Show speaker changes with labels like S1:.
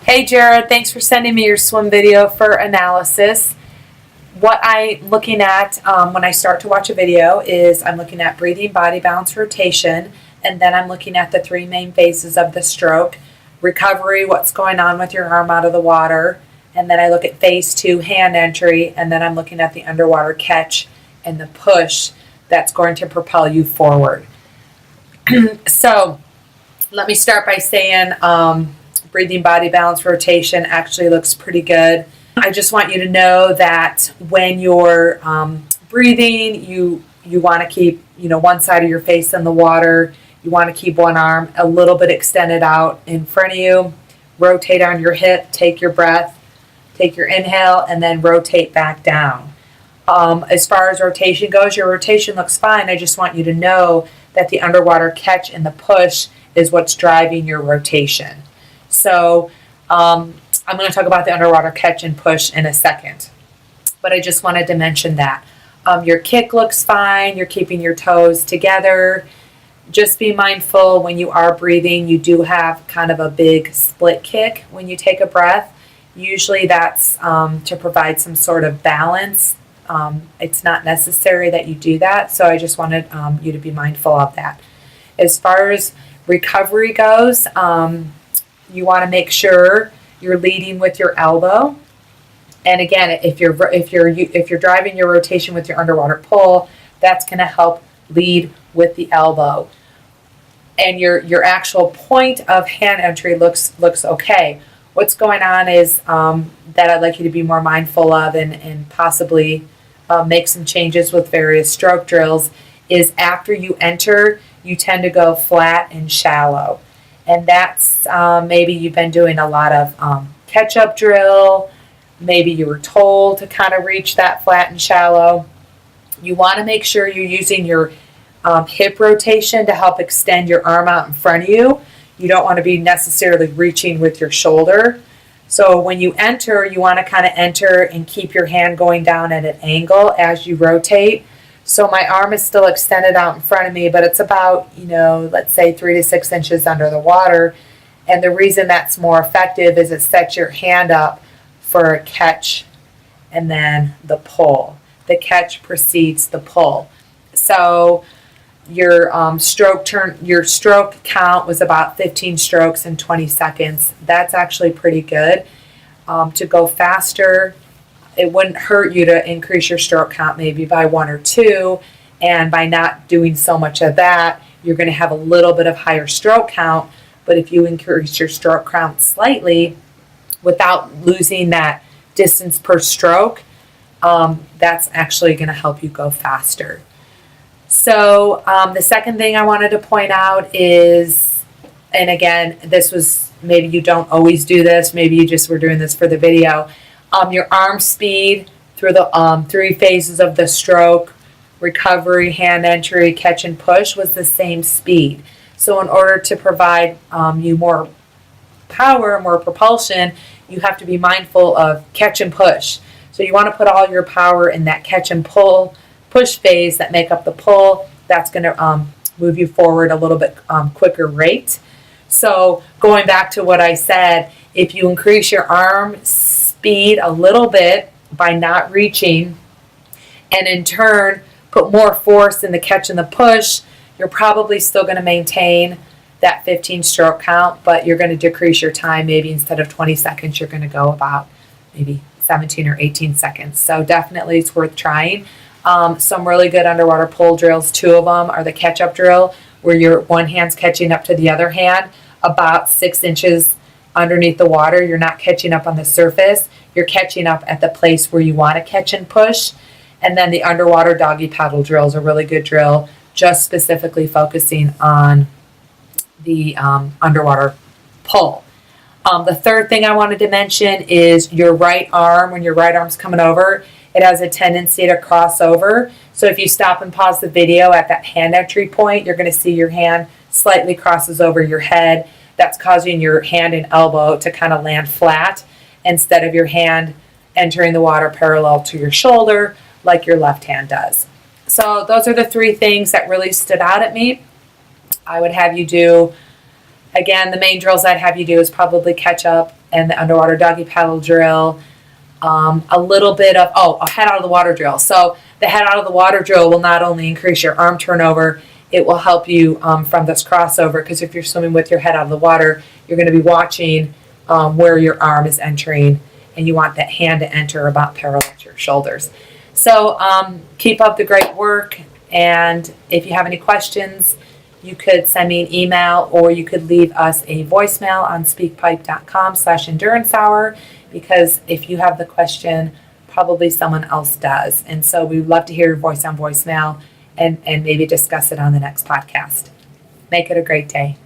S1: Hey Jared, thanks for sending me your swim video for analysis. What I'm looking at when I start to watch a video is I'm looking at breathing, body balance, rotation, and then I'm looking at the three main phases of the stroke: recovery, what's going on with your arm out of the water, and then I look at phase 2, hand entry, and then I'm looking at the underwater catch and the push that's going to propel you forward. So let me start by saying breathing, body balance, rotation actually looks pretty good. I just want you to know that when you're breathing, you want to keep one side of your face in the water. You want to keep one arm a little bit extended out in front of you. Rotate on your hip, take your breath, take your inhale, and then rotate back down. As far as rotation goes, your rotation looks fine. I just want you to know that the underwater catch and the push is what's driving your rotation. So I'm going to talk about the underwater catch and push in a second, but I just wanted to mention that. Your kick looks fine. You're keeping your toes together. Just be mindful when you are breathing, you do have kind of a big split kick when you take a breath. Usually that's to provide some sort of balance. It's not necessary that you do that, so I just wanted you to be mindful of that. As far as recovery goes, you want to make sure you're leading with your elbow. And again, if you're driving your rotation with your underwater pull, that's going to help lead with the elbow. And your actual point of hand entry looks okay. What's going on is that I'd like you to be more mindful of and possibly make some changes with various stroke drills is after you enter, you tend to go flat and shallow. And that's maybe you've been doing a lot of catch-up drill. Maybe you were told to kind of reach that flat and shallow. You want to make sure you're using your hip rotation to help extend your arm out in front of you. You don't want to be necessarily reaching with your shoulder. So when you enter, you want to kind of enter and keep your hand going down at an angle as you rotate. So my arm is still extended out in front of me, but it's about, let's say 3 to 6 inches under the water. And the reason that's more effective is it sets your hand up for a catch and then the pull. The catch precedes the pull. So your stroke count was about 15 strokes in 20 seconds. That's actually pretty good. To go faster, it wouldn't hurt you to increase your stroke count maybe by 1 or 2, and by not doing so much of that, you're going to have a little bit of higher stroke count. But if you increase your stroke count slightly without losing that distance per stroke, that's actually going to help you go faster. So the second thing I wanted to point out is, and again, this was, maybe you don't always do this, maybe you just were doing this for the video, your arm speed through the 3 phases of the stroke, recovery, hand entry, catch and push, was the same speed. So in order to provide you more power, more propulsion, you have to be mindful of catch and push. So you want to put all your power in that catch and push phase that make up the pull. That's going to move you forward a little bit quicker rate. So going back to what I said, if you increase your arm speed a little bit by not reaching, and in turn put more force in the catch and the push, you're probably still going to maintain that 15 stroke count, but you're going to decrease your time. Maybe instead of 20 seconds, you're going to go about maybe 17 or 18 seconds. So definitely it's worth trying. Some really good underwater pull drills, 2 of them are the catch-up drill, where your one hand's catching up to the other hand about 6 inches underneath the water. You're not catching up on the surface. You're catching up at the place where you want to catch and push. And then the underwater doggy paddle drill is a really good drill, just specifically focusing on the underwater pull. The third thing I wanted to mention is your right arm. When your right arm's coming over, it has a tendency to cross over. So if you stop and pause the video at that hand entry point, you're going to see your hand slightly crosses over your head. That's causing your hand and elbow to kind of land flat instead of your hand entering the water parallel to your shoulder like your left hand does. So those are the 3 things that really stood out at me. I would have you do, again, the main drills I'd have you do is probably catch up and the underwater doggy paddle drill. A little bit of, a head out of the water drill. So the head out of the water drill will not only increase your arm turnover, it will help you from this crossover, because if you're swimming with your head out of the water, you're going to be watching where your arm is entering, and you want that hand to enter about parallel to your shoulders. So keep up the great work, and if you have any questions, you could send me an email, or you could leave us a voicemail on speakpipe.com/endurance hour, because if you have the question, probably someone else does. And so we'd love to hear your voice on voicemail and maybe discuss it on the next podcast. Make it a great day.